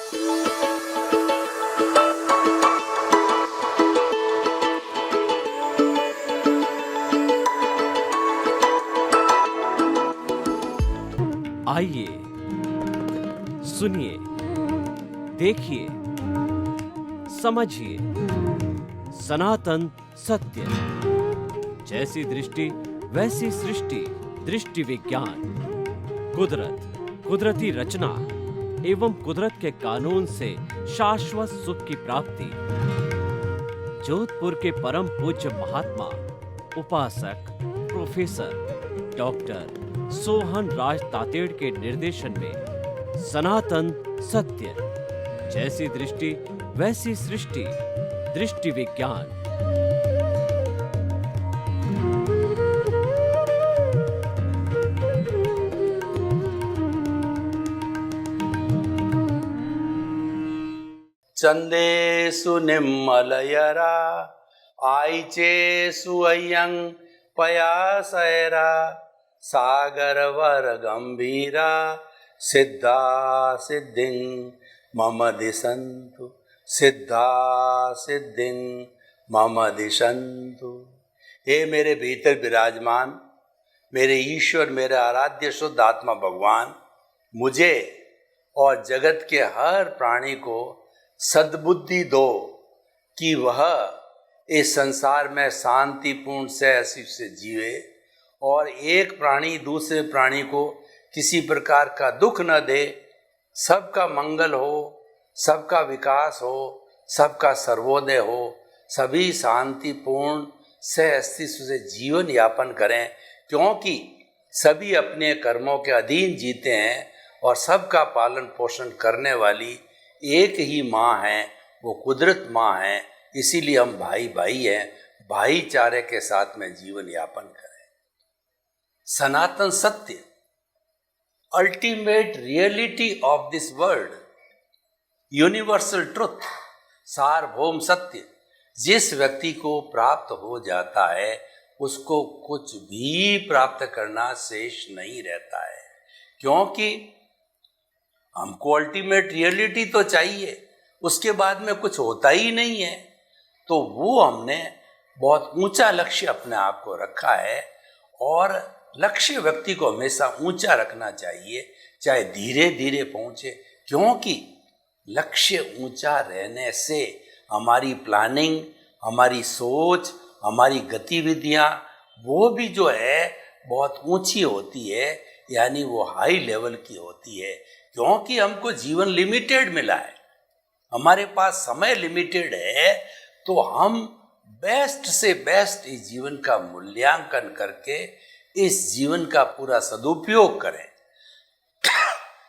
आइए, सुनिए, देखिए, समझिए सनातन सत्य। जैसी दृष्टि वैसी सृष्टि, दृष्टि विज्ञान। कुदरत, कुदरती रचना एवं कुदरत के कानून से शाश्वत सुख की प्राप्ति। जोधपुर के परम पूज्य महात्मा उपासक प्रोफेसर डॉक्टर सोहन राज तातेड़ के निर्देशन में सनातन सत्य। जैसी दृष्टि वैसी सृष्टि, दृष्टि विज्ञान। चंदेषु निम्मलयरा आईचेषु अय्यं पयासयरा सागरवर गंभीरा सिद्धा सिद्धिं मम दिशन्तु सिद्धा सिद्धिं मम दिशन्तु। हे मेरे भीतर विराजमान मेरे ईश्वर, मेरे आराध्य शुद्ध आत्मा भगवान, मुझे और जगत के हर प्राणी को सद्बुद्धि दो कि वह इस संसार में शांतिपूर्ण से जीवे और एक प्राणी दूसरे प्राणी को किसी प्रकार का दुख न दे। सबका मंगल हो, सबका विकास हो, सबका सर्वोदय हो, सभी शांतिपूर्ण सह अस्तित्व से जीवन यापन करें, क्योंकि सभी अपने कर्मों के अधीन जीते हैं और सबका पालन पोषण करने वाली एक ही माँ है, वो कुदरत माँ है। इसीलिए हम भाई भाई हैं, भाईचारे के साथ में जीवन यापन करें। सनातन सत्य, ultimate reality of this world, universal truth, सार्वभौम सत्य, जिस व्यक्ति को प्राप्त हो जाता है उसको कुछ भी प्राप्त करना शेष नहीं रहता है, क्योंकि हमको अल्टीमेट रियलिटी तो चाहिए, उसके बाद में कुछ होता ही नहीं है। तो वो हमने बहुत ऊंचा लक्ष्य अपने आप को रखा है और लक्ष्य व्यक्ति को हमेशा ऊंचा रखना चाहिए, चाहे धीरे धीरे पहुंचे, क्योंकि लक्ष्य ऊंचा रहने से हमारी प्लानिंग, हमारी सोच, हमारी गतिविधियां वो भी जो है बहुत ऊंची होती है, यानी वो हाई लेवल की होती है। क्योंकि हमको जीवन लिमिटेड मिला है, हमारे पास समय लिमिटेड है, तो हम बेस्ट से बेस्ट इस जीवन का मूल्यांकन करके इस जीवन का पूरा सदुपयोग करें।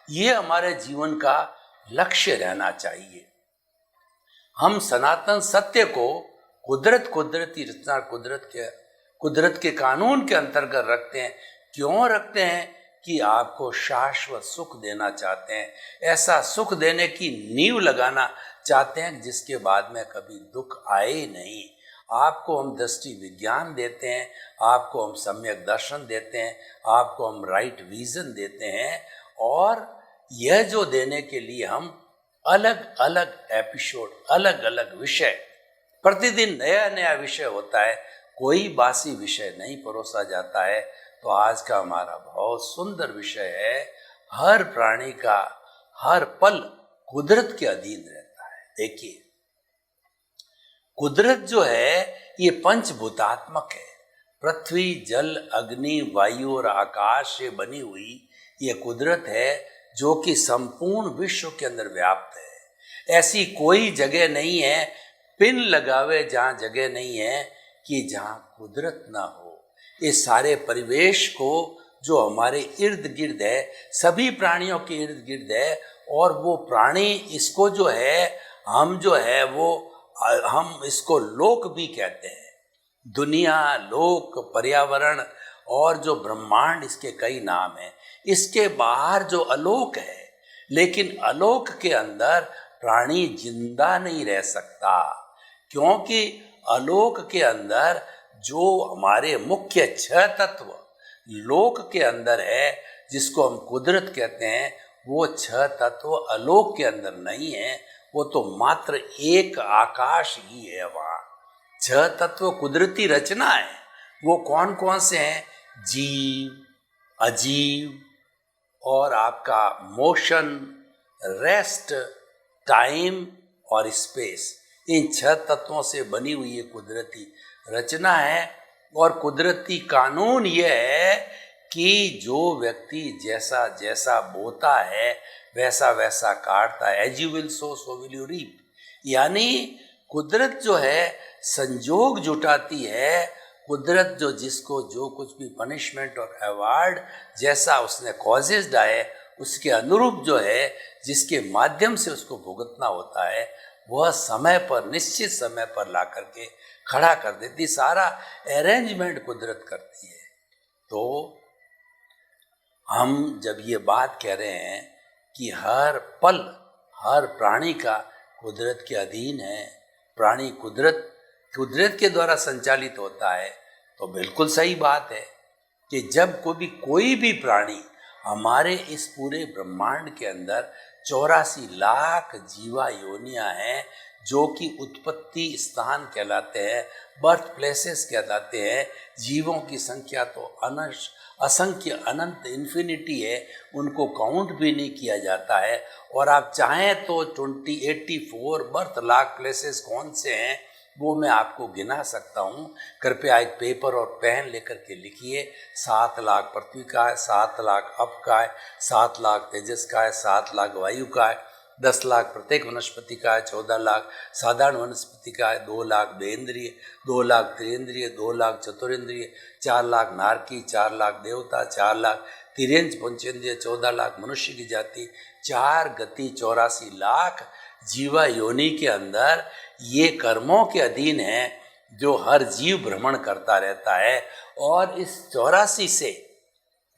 ये हमारे जीवन का लक्ष्य रहना चाहिए। हम सनातन सत्य को कुदरती रचना, कुदरत के कानून के अंतर्गत रखते हैं। क्यों रखते हैं? कि आपको शाश्वत सुख देना चाहते हैं, ऐसा सुख देने की नींव लगाना चाहते हैं जिसके बाद में कभी दुख आए ही नहीं। आपको हम दृष्टि विज्ञान देते हैं, आपको हम सम्यक दर्शन देते हैं, आपको हम राइट विजन देते हैं, और यह जो देने के लिए हम अलग अलग एपिसोड, अलग अलग विषय, प्रतिदिन नया नया विषय होता है, कोई बासी विषय नहीं परोसा जाता है। तो आज का हमारा बहुत सुंदर विषय है, हर प्राणी का हर पल कुदरत के अधीन रहता है। देखिए, कुदरत जो है ये पंचभूतात्मक है, पृथ्वी, जल, अग्नि, वायु और आकाश से बनी हुई ये कुदरत है जो कि संपूर्ण विश्व के अंदर व्याप्त है। ऐसी कोई जगह नहीं है, पिन लगावे जहाँ जगह नहीं है कि जहाँ कुदरत ना हो। इस सारे परिवेश को जो हमारे इर्द गिर्द है, सभी प्राणियों के इर्द गिर्द है, और वो प्राणी इसको जो है हम इसको लोक भी कहते हैं। दुनिया, लोक, पर्यावरण और जो ब्रह्मांड, इसके कई नाम हैं। इसके बाहर जो अलोक है, लेकिन अलोक के अंदर प्राणी जिंदा नहीं रह सकता, क्योंकि अलोक के अंदर जो हमारे मुख्य 6 तत्व लोक के अंदर है, जिसको हम कुदरत कहते हैं, वो 6 तत्व आलोक के अंदर नहीं है, वो तो मात्र एक आकाश ही है वहाँ। 6 तत्व कुदरती रचना है। वो कौन कौन से हैं? जीव, अजीव और आपका मोशन, रेस्ट, टाइम और स्पेस। इन 6 तत्वों से बनी हुई ये कुदरती रचना है। और कुदरती कानून यह है कि जो व्यक्ति जैसा जैसा बोता है वैसा वैसा काटता है। As you will sow so will you reap. यानी कुदरत जो है संजोग जुटाती है। कुदरत जो जिसको जो कुछ भी पनिशमेंट और अवार्ड जैसा उसने कॉजेज डाले उसके अनुरूप जो है जिसके माध्यम से उसको भुगतना होता है वह समय पर, निश्चित समय पर ला करके खड़ा कर देती। सारा अरेंजमेंट कुदरत करती है। तो हम जब ये बात कह रहे हैं कि हर पल हर प्राणी का कुदरत के अधीन है, प्राणी कुदरत के द्वारा संचालित होता है, तो बिल्कुल सही बात है कि जब कोई भी प्राणी हमारे इस पूरे ब्रह्मांड के अंदर 84 लाख जीवा योनियां हैं जो कि उत्पत्ति स्थान कहलाते हैं, बर्थ प्लेसेस कहलाते हैं। जीवों की संख्या तो असंख्य अनंत इन्फिनिटी है, उनको काउंट भी नहीं किया जाता है। और आप चाहें तो 84 बर्थ लाख प्लेसेस कौन से हैं वो मैं आपको गिना सकता हूँ। कृपया एक पेपर और पेन लेकर के लिखिए। 7 लाख पृथ्वी का है, 7 लाख अप का है, 7 लाख तेजस का है, 7 लाख वायु का है, 10 लाख प्रत्येक वनस्पति का है, 14 लाख साधारण वनस्पति का है, 2 लाख बेंद्रिय, 2 लाख त्रिंद्रिय, 2 लाख चतुरिंद्रिय, 4 लाख नारकी, 4 लाख देवता, 4 लाख तिर्यंच पंचेंद्रिय, 14 लाख मनुष्य की जाति, 4 गति 84 लाख जीवा योनि के अंदर ये कर्मों के अधीन है जो हर जीव भ्रमण करता रहता है। और इस 84 से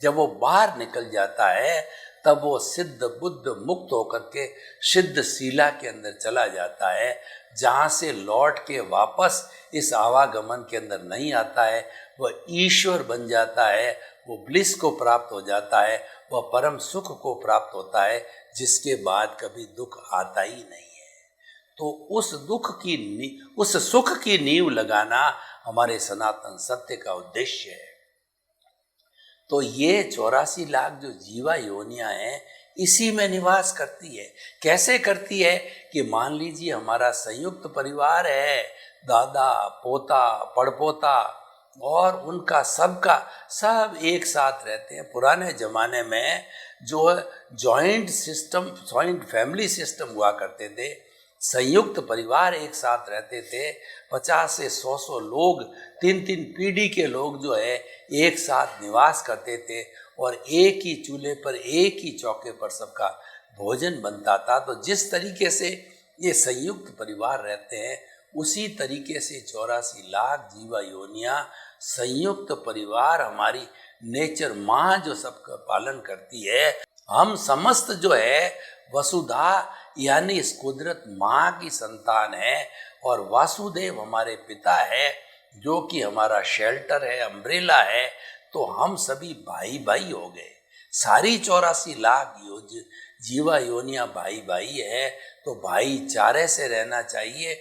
जब वो बाहर निकल जाता है तब वो सिद्ध बुद्ध मुक्त होकर के सिद्ध शीला के अंदर चला जाता है, जहाँ से लौट के वापस इस आवागमन के अंदर नहीं आता है। वह ईश्वर बन जाता है, वो ब्लिस को प्राप्त हो जाता है, वह परम सुख को प्राप्त होता है, जिसके बाद कभी दुख आता ही नहीं है। तो उस सुख की नींव लगाना हमारे सनातन सत्य का उद्देश्य है। तो ये 84 लाख जो जीवा योनियां हैं इसी में निवास करती है। कैसे करती है कि मान लीजिए हमारा संयुक्त परिवार है, दादा, पोता, पड़पोता और उनका सब एक साथ रहते हैं। पुराने ज़माने में जो जॉइंट फैमिली सिस्टम हुआ करते थे, संयुक्त परिवार एक साथ रहते थे। 50 से 100 लोग, 3 पीढ़ी के लोग जो है एक साथ निवास करते थे और एक ही चूल्हे पर, एक ही चौके पर सबका भोजन बनता था। तो जिस तरीके से ये संयुक्त परिवार रहते हैं उसी तरीके से 84 लाख जीवा योनियां संयुक्त परिवार हमारी नेचर माँ जो सबका पालन करती है। हम समस्त जो है वसुधा यानी इस कुदरत माँ की संतान है और वासुदेव हमारे पिता है जो कि हमारा शेल्टर है, अम्ब्रेला है। तो हम सभी भाई भाई हो गए। सारी 84 लाख जीवा योनियां भाई भाई है। तो भाईचारे से रहना चाहिए।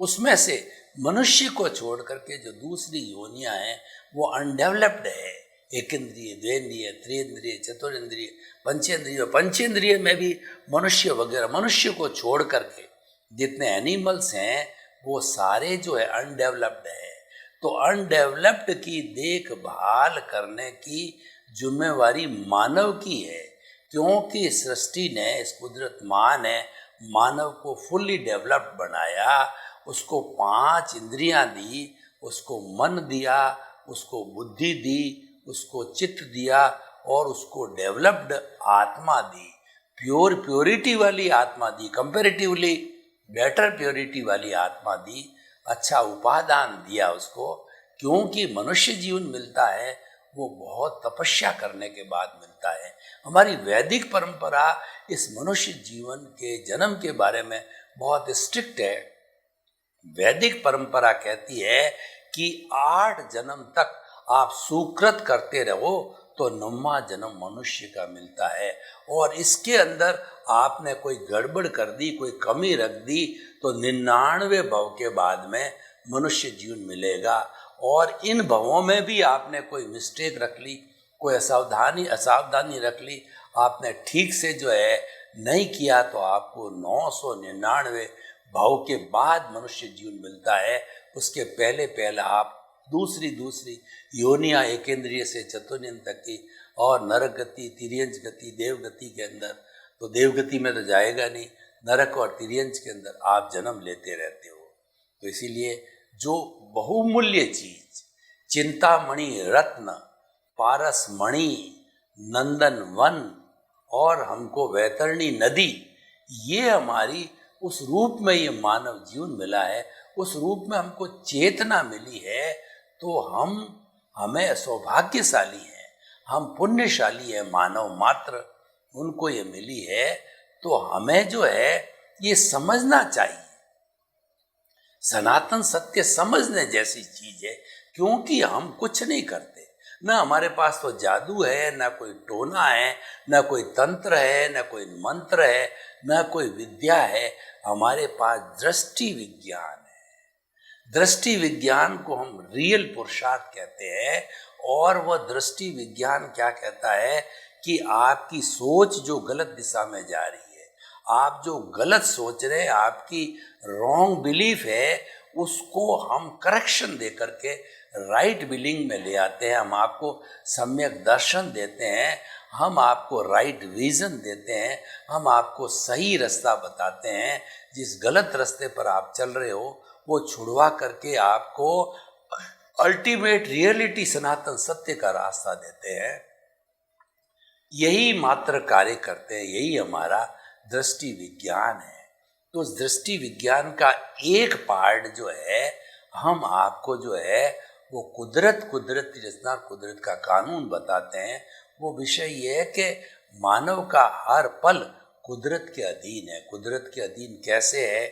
उसमें से मनुष्य को छोड़ करके जो दूसरी योनियां हैं वो अनडेवलप्ड है। एक इंद्रिय, द्वेंद्रिय, त्रिंद्रिय, चतुरिंद्रिय, पंचेंद्रिय में भी मनुष्य को छोड़ करके जितने एनिमल्स हैं वो सारे जो है अनडेवलप्ड है। तो अनडेवलप्ड की देखभाल करने की जिम्मेवारी मानव की है, क्योंकि सृष्टि ने, इस कुदरत माँ ने मानव को फुल्ली डेवलप्ड बनाया। उसको 5 इंद्रियां दी, उसको मन दिया, उसको बुद्धि दी, उसको चित्त दिया और उसको डेवलप्ड आत्मा दी, प्योरिटी वाली आत्मा दी, कंपैरेटिवली बेटर प्योरिटी वाली आत्मा दी, अच्छा उपादान दिया उसको। क्योंकि मनुष्य जीवन मिलता है वो बहुत तपस्या करने के बाद मिलता है। हमारी वैदिक परंपरा इस मनुष्य जीवन के जन्म के बारे में बहुत स्ट्रिक्ट है। वैदिक परंपरा कहती है कि 8 जन्म तक आप सुकृत करते रहो तो 9वां जन्म मनुष्य का मिलता है। और इसके अंदर आपने कोई गड़बड़ कर दी, कोई कमी रख दी, तो 99 भव के बाद में मनुष्य जीवन मिलेगा। और इन भवों में भी आपने कोई मिस्टेक रख ली, कोई असावधानी रख ली, आपने ठीक से जो है नहीं किया, तो आपको 999 भाव के बाद मनुष्य जीवन मिलता है। उसके पहले पहले आप दूसरी योनियां एकेंद्रिय से चतुर्थ तक की और नरक गति, तिर्यंच गति, देवगति के अंदर, तो देवगति में तो जाएगा नहीं, नरक और तिर्यंच के अंदर आप जन्म लेते रहते हो। तो इसीलिए जो बहुमूल्य चीज, चिंतामणि रत्न, पारस मणि, नंदन वन और हमको वैतरणी नदी, ये हमारी उस रूप में ये मानव जीवन मिला है, उस रूप में हमको चेतना मिली है, तो हमें सौभाग्यशाली हैं, हम पुण्यशाली हैं। मानव मात्र उनको ये मिली है, तो हमें जो है ये समझना चाहिए। सनातन सत्य समझने जैसी चीज है, क्योंकि हम कुछ नहीं करते, ना हमारे पास तो जादू है, ना कोई टोना है, ना कोई तंत्र है, ना कोई मंत्र है, ना कोई विद्या है। हमारे पास दृष्टि विज्ञान है। दृष्टि विज्ञान को हम रियल पुरुषार्थ कहते हैं। और वह दृष्टि विज्ञान क्या कहता है कि आपकी सोच जो गलत दिशा में जा रही है, आप जो गलत सोच रहे हैं, आपकी रॉन्ग बिलीफ है, उसको हम करेक्शन दे करके राइट बिलींग में ले आते हैं। हम आपको सम्यक दर्शन देते हैं, हम आपको राइट विजन देते हैं, हम आपको सही रास्ता बताते हैं। जिस गलत रास्ते पर आप चल रहे हो वो छुड़वा करके आपको अल्टीमेट रियलिटी सनातन सत्य का रास्ता देते हैं। यही मात्र कार्य करते हैं, यही हमारा दृष्टि विज्ञान है। तो उस दृष्टि विज्ञान का एक पार्ट जो है, हम आपको जो है वो कुदरती रचना, कुदरत का कानून बताते हैं। वो विषय ये है कि मानव का हर पल कुदरत के अधीन है। कुदरत के अधीन कैसे है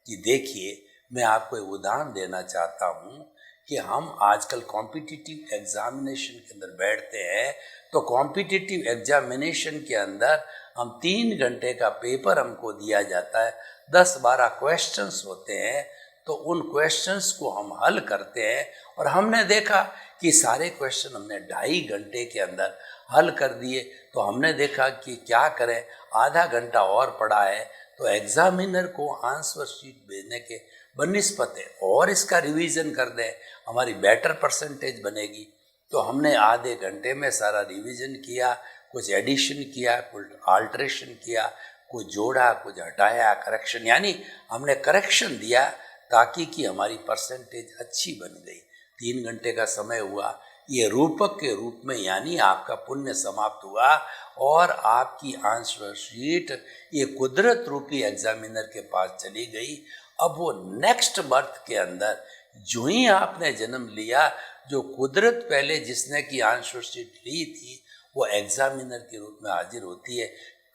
कि देखिए, मैं आपको एक उदाहरण देना चाहता हूँ कि हम आजकल कॉम्पिटिटिव एग्जामिनेशन के अंदर बैठते हैं, तो कॉम्पिटिटिव एग्जामिनेशन के अंदर हम 3 घंटे का पेपर हमको दिया जाता है, 10-12 क्वेश्चंस होते हैं, तो उन क्वेश्चंस को हम हल करते हैं। और हमने देखा कि सारे क्वेश्चन हमने 2.5 घंटे के अंदर हल कर दिए। तो हमने देखा कि क्या करें, आधा घंटा और पड़ा है, तो एग्जामिनर को आंसर शीट भेजने के बनिस्पत और इसका रिवीजन कर दें, हमारी बेटर परसेंटेज बनेगी। तो हमने आधे घंटे में सारा रिवीजन किया, कुछ एडिशन किया, कुछ आल्ट्रेशन किया, कुछ जोड़ा, कुछ हटाया, करेक्शन, यानी हमने करेक्शन दिया ताकि कि हमारी परसेंटेज अच्छी बन गई। 3 घंटे का समय हुआ, ये रूपक के रूप में, यानी आपका पुण्य समाप्त हुआ और आपकी आंसर शीट ये कुदरत रूपी एग्जामिनर के पास चली गई। अब वो नेक्स्ट बर्थ के अंदर जो ही आपने जन्म लिया, जो कुदरत पहले जिसने की आंसर शीट ली थी, वो एग्जामिनर के रूप में हाजिर होती है।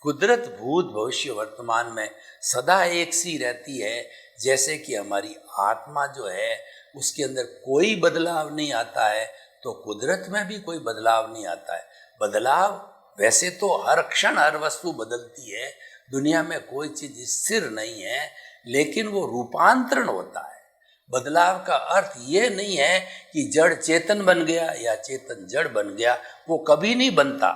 कुदरत भूत भविष्य वर्तमान में सदा एक सी रहती है, जैसे कि हमारी आत्मा जो है उसके अंदर कोई बदलाव नहीं आता है, तो कुदरत में भी कोई बदलाव नहीं आता है। बदलाव वैसे तो हर क्षण हर वस्तु बदलती है, दुनिया में कोई चीज स्थिर नहीं है, लेकिन वो रूपांतरण होता है। बदलाव का अर्थ ये नहीं है कि जड़ चेतन बन गया या चेतन जड़ बन गया, वो कभी नहीं बनता।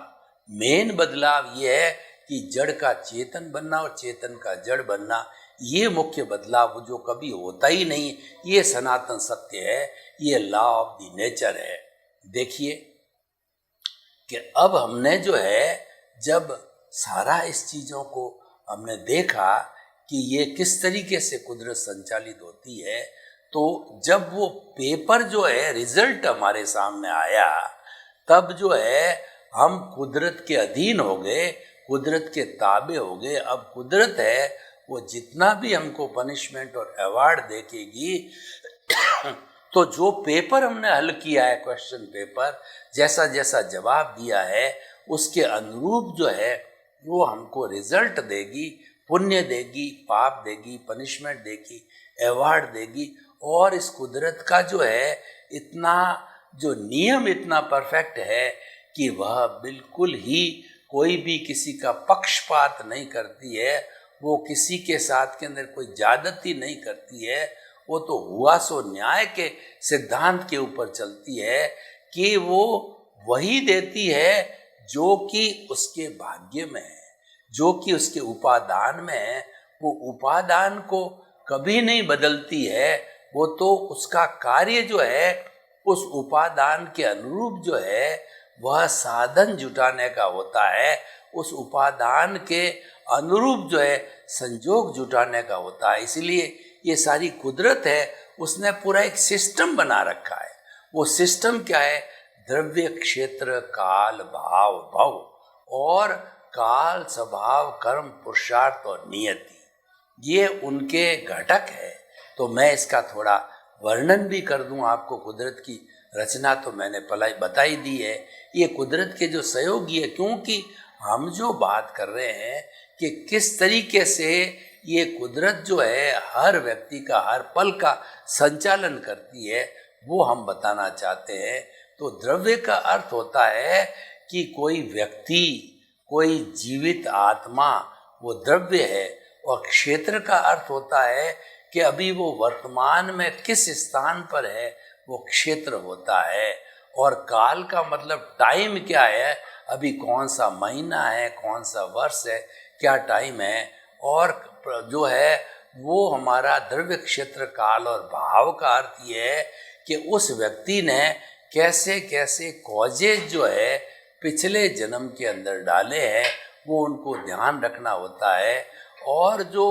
मेन बदलाव ये है कि जड़ का चेतन बनना और चेतन का जड़ बनना, ये मुख्य बदलाव जो कभी होता ही नहीं। ये सनातन सत्य है, ये लॉ ऑफ द नेचर है। देखिए कि अब हमने जो है, जब सारा इस चीज़ों को हमने देखा कि ये किस तरीके से कुदरत संचालित होती है, तो जब वो पेपर जो है रिजल्ट हमारे सामने आया, तब जो है हम कुदरत के अधीन हो गए, कुदरत के ताबे हो गए। अब कुदरत है वो जितना भी हमको पनिशमेंट और अवार्ड देखेगी, तो जो पेपर हमने हल किया है, क्वेश्चन पेपर, जैसा जैसा जवाब दिया है, उसके अनुरूप जो है वो हमको रिजल्ट देगी, पुण्य देगी, पाप देगी, पनिशमेंट देगी, अवार्ड देगी। और इस कुदरत का जो है इतना जो नियम इतना परफेक्ट है कि वह बिल्कुल ही कोई भी किसी का पक्षपात नहीं करती है, वो किसी के साथ के अंदर कोई ज्यादती नहीं करती है, वो तो हुआ सो न्याय के सिद्धांत के ऊपर चलती है कि वो वही देती है जो कि उसके भाग्य में है, जो कि उसके उपादान में है। वो उपादान को कभी नहीं बदलती है, वो तो उसका कार्य जो है उस उपादान के अनुरूप जो है वह साधन जुटाने का होता है, उस उपादान के अनुरूप जो है संजोग जुटाने का होता है। इसलिए ये सारी कुदरत है, उसने पूरा एक सिस्टम बना रखा है। वो सिस्टम क्या है? द्रव्य, क्षेत्र, काल, भाव, भव और काल, स्वभाव, कर्म, पुरुषार्थ और नियति, ये उनके घटक है। तो मैं इसका थोड़ा वर्णन भी कर दूं आपको। कुदरत की रचना तो मैंने पहले बताई दी है, ये कुदरत के जो सहयोगी है, क्योंकि हम जो बात कर रहे हैं कि किस तरीके से ये कुदरत जो है हर व्यक्ति का हर पल का संचालन करती है, वो हम बताना चाहते हैं। तो द्रव्य का अर्थ होता है कि कोई व्यक्ति, कोई जीवित आत्मा, वो द्रव्य है। और क्षेत्र का अर्थ होता है कि अभी वो वर्तमान में किस स्थान पर है, वो क्षेत्र होता है। और काल का मतलब टाइम क्या है, अभी कौन सा महीना है, कौन सा वर्ष है, क्या टाइम है। और जो है वो हमारा द्रव्य, क्षेत्र, काल और भाव का अर्थ ये है कि उस व्यक्ति ने कैसे कैसे कॉजेज जो है पिछले जन्म के अंदर डाले हैं, वो उनको ध्यान रखना होता है। और जो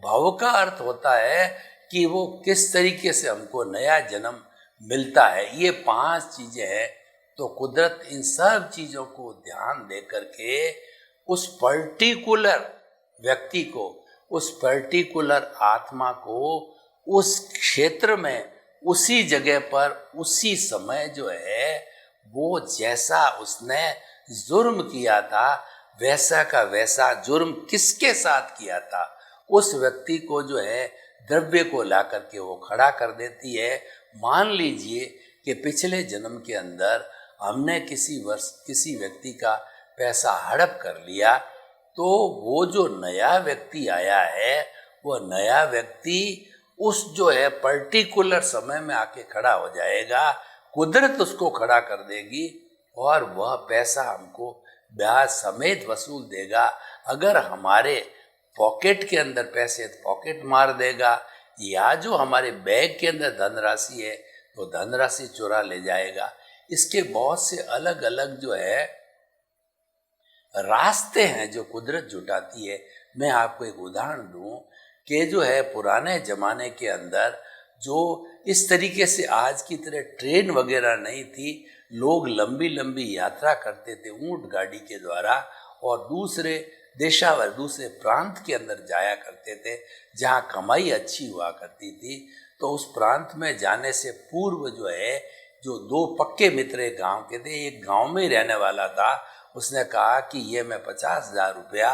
भाव का अर्थ होता है कि वो किस तरीके से हमको नया जन्म मिलता है। ये 5 चीजें हैं। तो कुदरत इन सब चीजों को ध्यान दे करके उस पर्टिकुलर व्यक्ति को, उस पर्टिकुलर आत्मा को उस क्षेत्र में, उसी जगह पर, उसी समय जो है वो जैसा उसने जुर्म किया था, वैसा का वैसा जुर्म किसके साथ किया था, उस व्यक्ति को जो है द्रव्य को ला करके वो खड़ा कर देती है। मान लीजिए कि पिछले जन्म के अंदर हमने किसी व्यक्ति का पैसा हड़प कर लिया, तो वो जो नया व्यक्ति आया है, वो नया व्यक्ति उस जो है पर्टिकुलर समय में आके खड़ा हो जाएगा, कुदरत उसको खड़ा कर देगी और वह पैसा हमको ब्याज समेत वसूल देगा। अगर हमारे पॉकेट के अंदर पैसे पॉकेट मार देगा, या जो हमारे बैग के अंदर धनराशि है तो धनराशि चुरा ले जाएगा। इसके बहुत से अलग अलग जो है रास्ते हैं जो कुदरत जुटाती है। मैं आपको एक उदाहरण दूं कि जो है पुराने जमाने के अंदर जो इस तरीके से आज की तरह ट्रेन वगैरह नहीं थी, लोग लंबी लंबी यात्रा करते थे ऊंट गाड़ी के द्वारा और दूसरे देशावर, दूसरे प्रांत के अंदर जाया करते थे जहाँ कमाई अच्छी हुआ करती थी। तो उस प्रांत में जाने से पूर्व जो है, जो 2 पक्के मित्र एक गाँव के थे, एक गाँव में ही रहने वाला था, उसने कहा कि ये मैं 50,000 रुपया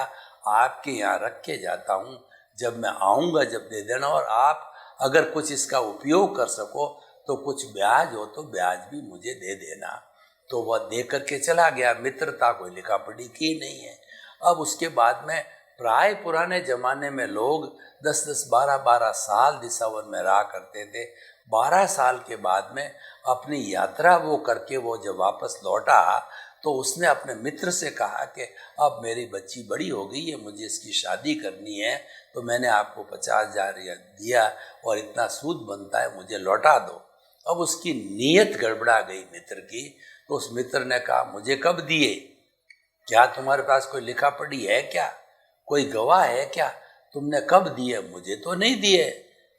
आपके यहाँ रख के जाता हूँ, जब मैं आऊँगा जब दे देना, और आप अगर कुछ इसका उपयोग कर सको तो कुछ ब्याज हो तो ब्याज भी मुझे दे देना। तो वह दे करके चला गया। मित्रता कोई लिखा पढ़ी की नहीं है। अब उसके बाद में प्राय पुराने जमाने में लोग 10-10, 12-12 साल दिशावन में रहा करते थे। 12 साल के बाद में अपनी यात्रा वो करके वो जब वापस लौटा तो उसने अपने मित्र से कहा कि अब मेरी बच्ची बड़ी हो गई है, मुझे इसकी शादी करनी है, तो मैंने आपको 50,000 दिया और इतना सूद बनता है, मुझे लौटा दो। अब उसकी नीयत गड़बड़ा गई मित्र की। तो उस मित्र ने कहा, मुझे कब दिए? क्या तुम्हारे पास कोई लिखा पढ़ी है क्या? कोई गवाह है क्या? तुमने कब दिए? मुझे तो नहीं दिए,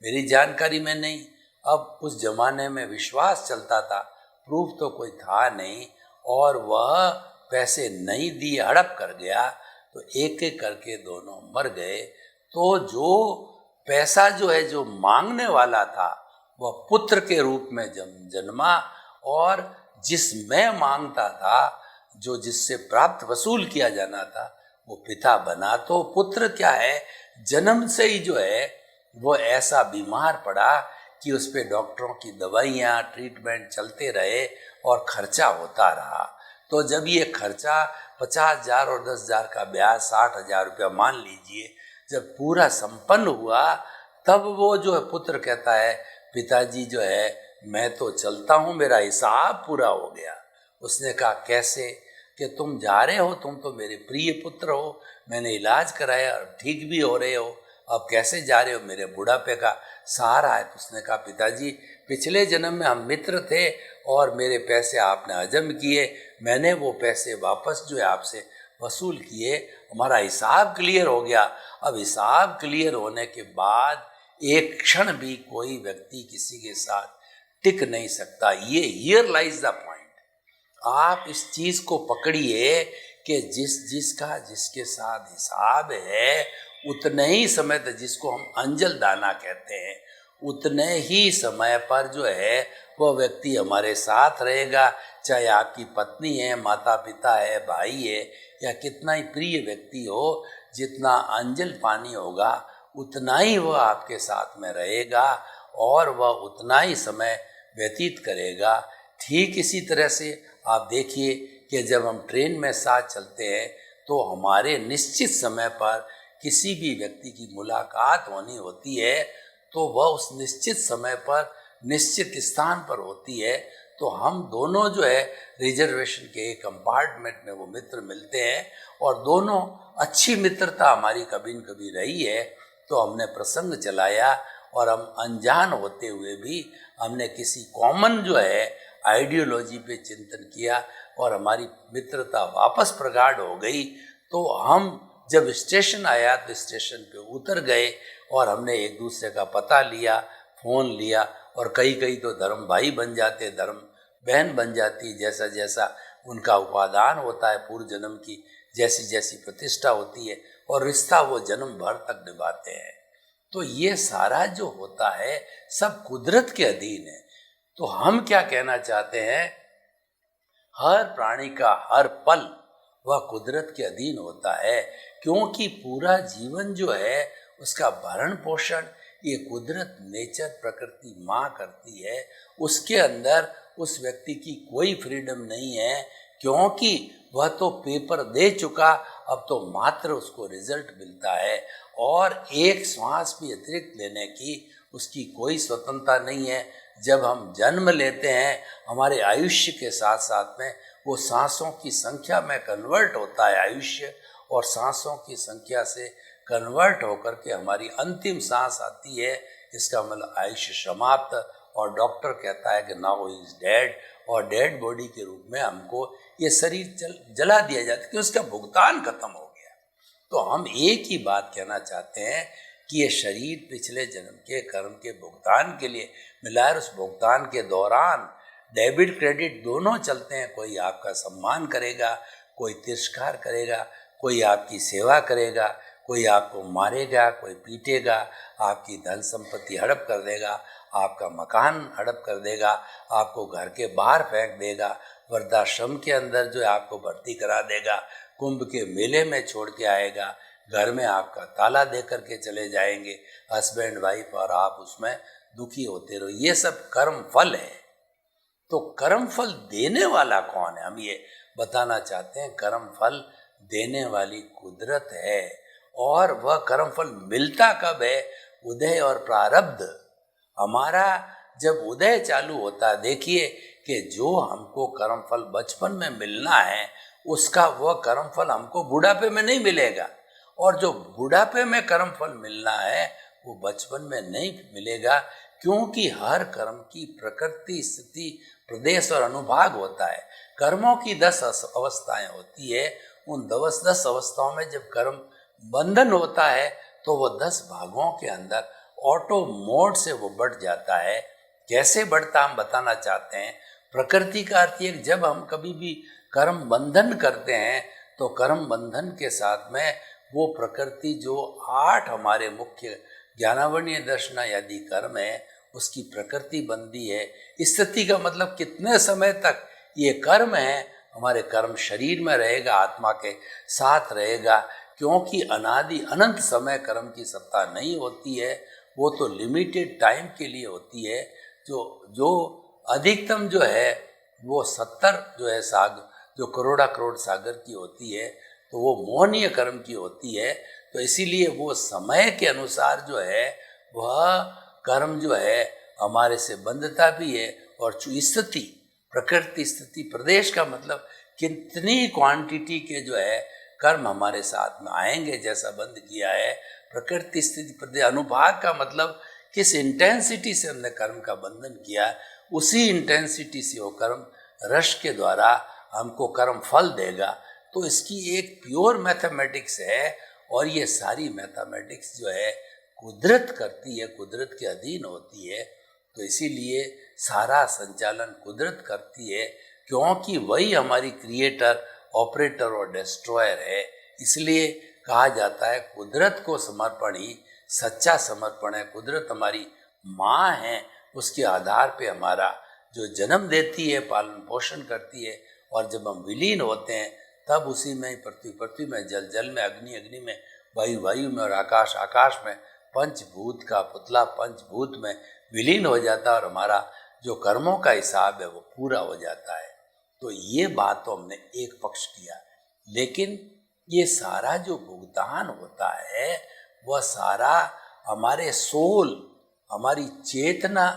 मेरी जानकारी में नहीं। अब उस जमाने में विश्वास चलता था, प्रूफ तो कोई था नहीं, और वह पैसे नहीं दिए, हड़प कर गया। तो एक एक करके दोनों मर गए। तो जो पैसा जो है जो मांगने वाला था वह पुत्र के रूप में जन्मा, और जिसमें मांगता था, जो जिससे प्राप्त वसूल किया जाना था, वो पिता बना। तो पुत्र क्या है, जन्म से ही जो है वो ऐसा बीमार पड़ा कि उस पे डॉक्टरों की दवाइयाँ, ट्रीटमेंट चलते रहे और खर्चा होता रहा। तो जब ये खर्चा 50,000 और 10,000 का ब्याज 60,000 रुपया मान लीजिए, जब पूरा संपन्न हुआ, तब वो जो है पुत्र कहता है पिताजी जो है मैं तो चलता हूँ, मेरा हिसाब पूरा हो गया। उसने कहा कैसे? कि तुम जा रहे हो, तुम तो मेरे प्रिय पुत्र हो, मैंने इलाज कराया और ठीक भी हो रहे हो, अब कैसे जा रहे हो? मेरे बुढ़ापे का सहारा है। तो उसने कहा पिताजी पिछले जन्म में हम मित्र थे और मेरे पैसे आपने हजम किए, मैंने वो पैसे वापस जो है आपसे वसूल किए, हमारा हिसाब क्लियर हो गया। अब हिसाब क्लियर होने के बाद एक क्षण भी कोई व्यक्ति किसी के साथ टिक नहीं सकता। ये हियर लाइज द पॉइंट। आप इस चीज को पकड़िए कि जिसका जिसके साथ हिसाब है, उतने ही समय तक, जिसको हम अंजल दाना कहते हैं, उतने ही समय पर जो है वो व्यक्ति हमारे साथ रहेगा। चाहे आपकी पत्नी है, माता पिता है, भाई है, या कितना ही प्रिय व्यक्ति हो, जितना अंजल पानी होगा उतना ही वह आपके साथ में रहेगा और वह उतना ही समय व्यतीत करेगा। ठीक इसी तरह से आप देखिए कि जब हम ट्रेन में साथ चलते हैं तो हमारे निश्चित समय पर किसी भी व्यक्ति की मुलाकात होनी होती है, तो वह उस निश्चित समय पर निश्चित स्थान पर होती है, तो हम दोनों जो है रिजर्वेशन के एक कंपार्टमेंट में वो मित्र मिलते हैं और दोनों अच्छी मित्रता हमारी कभी न कभी रही है। तो हमने प्रसंग चलाया और हम अनजान होते हुए भी हमने किसी कॉमन जो है आइडियोलॉजी पे चिंतन किया और हमारी मित्रता वापस प्रगाढ़ हो गई। तो हम जब स्टेशन आया तो स्टेशन पे उतर गए और हमने एक दूसरे का पता लिया, फ़ोन लिया, और कई कई तो धर्म भाई बन जाते, धर्म बहन बन जाती। जैसा जैसा उनका उपादान होता है, पूर्व जन्म की जैसी जैसी प्रतिष्ठा होती है, और रिश्ता वो जन्म भर तक निभाते हैं। तो ये सारा जो होता है सब कुदरत के अधीन है। तो हम क्या कहना चाहते हैं, हर प्राणी का हर पल वह कुदरत के अधीन होता है, क्योंकि पूरा जीवन जो है उसका भरण पोषण ये कुदरत, नेचर, प्रकृति माँ करती है। उसके अंदर उस व्यक्ति की कोई फ्रीडम नहीं है, क्योंकि वह तो पेपर दे चुका, अब तो मात्र उसको रिजल्ट मिलता है और एक श्वास भी अतिरिक्त लेने की उसकी कोई स्वतंत्रता नहीं है। जब हम जन्म लेते हैं, हमारे आयुष्य के साथ साथ में वो सांसों की संख्या में कन्वर्ट होता है आयुष्य, और सांसों की संख्या से कन्वर्ट होकर के हमारी अंतिम सांस आती है। इसका मतलब आयुष्य समाप्त, और डॉक्टर कहता है कि नाउ ही इज डेड, और डेड बॉडी के रूप में हमको ये शरीर जला दिया जाता है कि उसका भुगतान खत्म हो गया। तो हम एक ही बात कहना चाहते हैं कि ये शरीर पिछले जन्म के कर्म के भुगतान के लिए मिला है। उस भुगतान के दौरान डेबिट क्रेडिट दोनों चलते हैं। कोई आपका सम्मान करेगा, कोई तिरस्कार करेगा, कोई आपकी सेवा करेगा, कोई आपको मारेगा, कोई पीटेगा, आपकी धन संपत्ति हड़प कर देगा, आपका मकान हड़प कर देगा, आपको घर के बाहर फेंक देगा, वृद्धाश्रम के अंदर जो है आपको भर्ती करा देगा, कुंभ के मेले में छोड़ के आएगा, घर में आपका ताला दे करके चले जाएंगे हस्बैंड वाइफ, और आप उसमें दुखी होते रहो। ये सब कर्म फल है। तो कर्म फल देने वाला कौन है, हम ये बताना चाहते हैं। कर्म फल देने वाली कुदरत है, और वह कर्म फल मिलता कब है? उदय और प्रारब्ध। हमारा जब उदय चालू होता है, देखिए कि जो हमको कर्म फल बचपन में मिलना है, उसका वह कर्म फल हमको बुढ़ापे में नहीं मिलेगा, और जो बुढ़ापे में कर्म फल मिलना है वो बचपन में नहीं मिलेगा, क्योंकि हर कर्म की प्रकृति, स्थिति, प्रदेश और अनुभाग होता है। कर्मों की 10 अवस्थाएं होती है। उन 10 अवस्थाओं में जब कर्म बंधन होता है तो वो 10 भागों के अंदर ऑटो मोड से वो बढ़ जाता है। कैसे बढ़ता हम बताना चाहते हैं। प्रकृति का अर्थ है जब हम कभी भी कर्म बंधन करते हैं तो कर्म बंधन के साथ में वो प्रकृति जो 8 हमारे मुख्य ज्ञानावरणीय दर्शन आदि कर्म है उसकी प्रकृति बंदी है। स्थिति का मतलब कितने समय तक ये कर्म है, हमारे कर्म शरीर में रहेगा, आत्मा के साथ रहेगा, क्योंकि अनादि अनंत समय कर्म की सत्ता नहीं होती है। वो तो लिमिटेड टाइम के लिए होती है। जो अधिकतम जो है वो 70 जो है साग जो करोड़ा करोड़ सागर की होती है, तो वो मोहनीय कर्म की होती है। तो इसीलिए वो समय के अनुसार जो है वह कर्म जो है हमारे से बंधता भी है। और स्थिति, प्रकृति स्थिति, प्रदेश का मतलब कितनी क्वांटिटी के जो है कर्म हमारे साथ में आएंगे, जैसा बंद किया है। प्रकृति स्थिति प्रदेश, अनुभाग का मतलब किस इंटेंसिटी से हमने कर्म का बंधन किया, उसी इंटेंसिटी से वो कर्म रस के द्वारा हमको कर्म फल देगा। तो इसकी एक प्योर मैथमेटिक्स है, और ये सारी मैथमेटिक्स जो है कुदरत करती है, कुदरत के अधीन होती है। तो इसीलिए सारा संचालन कुदरत करती है, क्योंकि वही हमारी क्रिएटर, ऑपरेटर और डिस्ट्रॉयर है। इसलिए कहा जाता है कुदरत को समर्पण ही सच्चा समर्पण है। कुदरत हमारी माँ है, उसके आधार पे हमारा जो जन्म देती है, पालन पोषण करती है, और जब हम विलीन होते हैं तब उसी में पृथ्वी, पृथ्वी में जल, जल में अग्नि, अग्नि में वायु, वायु में और आकाश, आकाश में पंचभूत का पुतला पंचभूत में विलीन हो जाता है, और हमारा जो कर्मों का हिसाब है वो पूरा हो जाता है। तो ये बात तो हमने एक पक्ष किया, लेकिन ये सारा जो भुगतान होता है वह सारा हमारे सोल, हमारी चेतना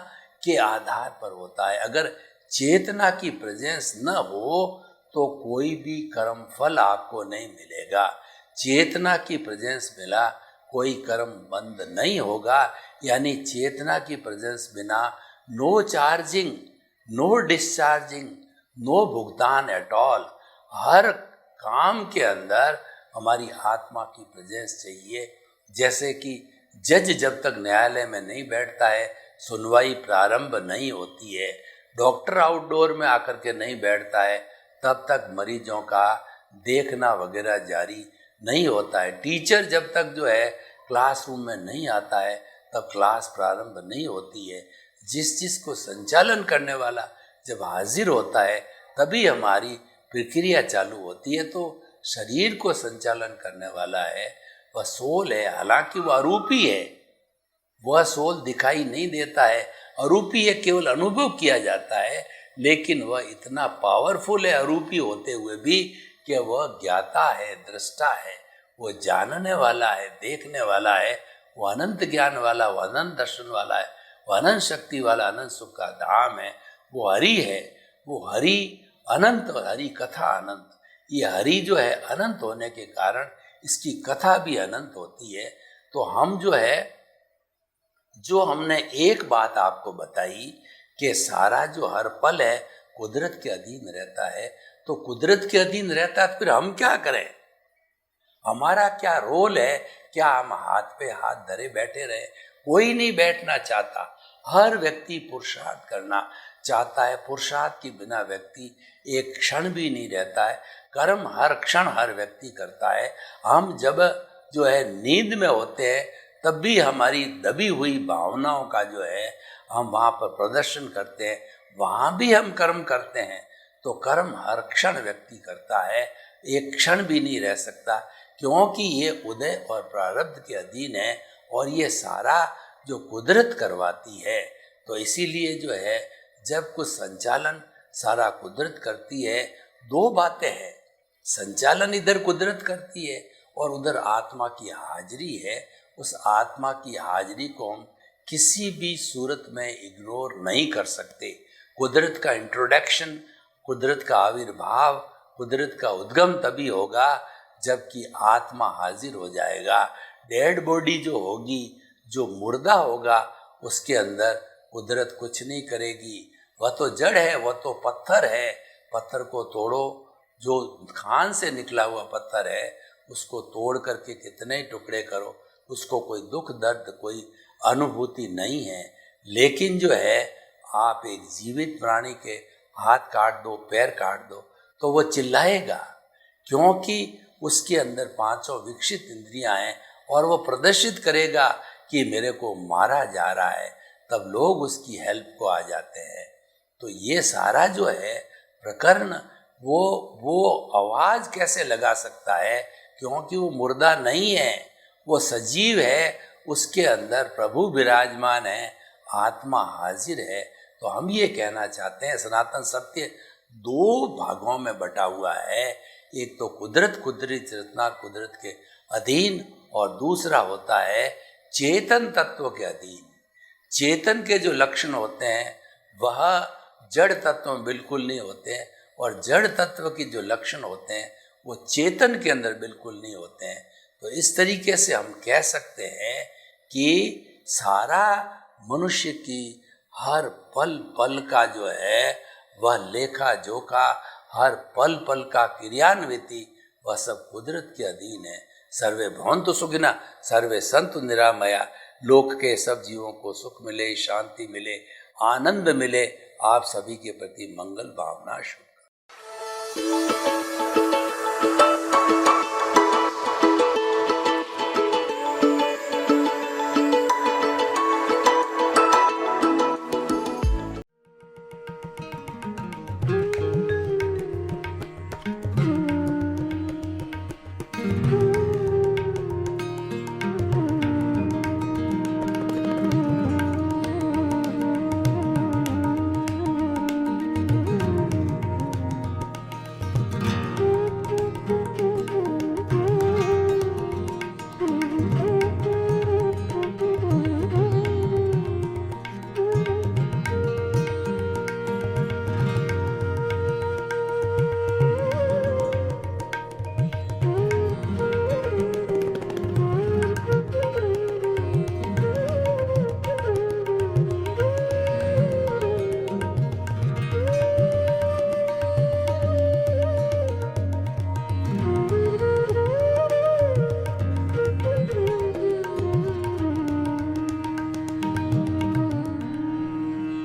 के आधार पर होता है। अगर चेतना की प्रेजेंस न हो तो कोई भी कर्म फल आपको नहीं मिलेगा। चेतना की प्रेजेंस मिला कोई कर्म बंद नहीं होगा। यानी चेतना की प्रेजेंस बिना no charging, no discharging, no भुगतान एट ऑल। हर काम के अंदर हमारी आत्मा की प्रेजेंस चाहिए। जैसे कि जज जब तक न्यायालय में नहीं बैठता है, सुनवाई प्रारंभ नहीं होती है। डॉक्टर आउटडोर में आकर के नहीं बैठता है, तब तक मरीजों का देखना वगैरह जारी नहीं होता है। टीचर जब तक जो है क्लासरूम में नहीं आता है, तब क्लास प्रारंभ नहीं होती है। जिस चीज़ को संचालन करने वाला जब हाजिर होता है, तभी हमारी प्रक्रिया चालू होती है। तो शरीर को संचालन करने वाला है वह सोल है। हालांकि वह अरूपी है, वह सोल दिखाई नहीं देता है, अरूपी है, केवल अनुभव किया जाता है। लेकिन वह इतना पावरफुल है अरूपी होते हुए भी कि वह ज्ञाता है, दृष्टा है, वो जानने वाला है, देखने वाला है, वो अनंत ज्ञान वाला, वो अनंत दर्शन वाला है, वो अनंत शक्ति वाला, अनंत सुख का धाम है। वो हरि है, वो हरि अनंत और हरि कथा अनंत। ये हरि जो है अनंत होने के कारण इसकी कथा भी अनंत होती है। तो हम जो है, जो हमने एक बात आपको बताई कि सारा जो हर पल है कुदरत के अधीन रहता है, तो कुदरत के अधीन रहता है, फिर हम क्या करें? हमारा क्या रोल है? क्या हम हाथ पे हाथ धरे बैठे रहे? कोई नहीं बैठना चाहता। हर व्यक्ति पुरुषार्थ करना चाहता है। पुरुषार्थ के बिना व्यक्ति एक क्षण भी नहीं रहता है। कर्म हर क्षण हर व्यक्ति करता है। हम जब जो है नींद में होते हैं, तब भी हमारी दबी हुई भावनाओं का जो है हम वहाँ पर प्रदर्शन करते हैं, वहाँ भी हम कर्म करते हैं। तो कर्म हर क्षण व्यक्ति करता है, एक क्षण भी नहीं रह सकता, क्योंकि ये उदय और प्रारब्ध के अधीन है, और ये सारा जो कुदरत करवाती है। तो इसीलिए जो है जब कुछ संचालन सारा कुदरत करती है, दो बातें हैं, संचालन इधर कुदरत करती है और उधर आत्मा की हाजिरी है। उस आत्मा की हाजिरी को हम किसी भी सूरत में इग्नोर नहीं कर सकते। कुदरत का इंट्रोडक्शन, कुदरत का आविर्भाव, कुदरत का उद्गम तभी होगा जबकि आत्मा हाजिर हो जाएगा। डेड बॉडी जो होगी, जो मुर्दा होगा, उसके अंदर कुदरत कुछ नहीं करेगी। वह तो जड़ है, वह तो पत्थर है। पत्थर को तोड़ो, जो खान से निकला हुआ पत्थर है उसको तोड़ करके कितने ही टुकड़े करो, उसको कोई दुख दर्द, कोई अनुभूति नहीं है। लेकिन जो है आप एक जीवित प्राणी के हाथ काट दो, पैर काट दो, तो वो चिल्लाएगा, क्योंकि उसके अंदर पांचों विकसित इंद्रियां हैं और वो प्रदर्शित करेगा कि मेरे को मारा जा रहा है। तब लोग उसकी हेल्प को आ जाते हैं। तो ये सारा जो है प्रकरण वो आवाज कैसे लगा सकता है, क्योंकि वो मुर्दा नहीं है, वो सजीव है। उसके अंदर प्रभु विराजमान है, आत्मा हाजिर है। तो हम ये कहना चाहते हैं, सनातन सत्य दो भागों में बटा हुआ है। एक तो कुदरत, कुदरती रचना कुदरत के अधीन, और दूसरा होता है चेतन तत्व के अधीन। चेतन के जो लक्षण होते हैं वह जड़ तत्व में बिल्कुल नहीं होते हैं, और जड़ तत्व की जो लक्षण होते हैं वो चेतन के अंदर बिल्कुल नहीं होते हैं। तो इस तरीके से हम कह सकते हैं कि सारा मनुष्य की हर पल पल का जो है वह लेखा जोखा, हर पल पल का क्रियान्विति वह सब कुदरत के अधीन है। सर्वे भवन्तु सुखिनः, सर्वे सन्तु निरामया। लोक के सब जीवों को सुख मिले, शांति मिले, आनंद मिले। आप सभी के प्रति मंगल भावना शुभ।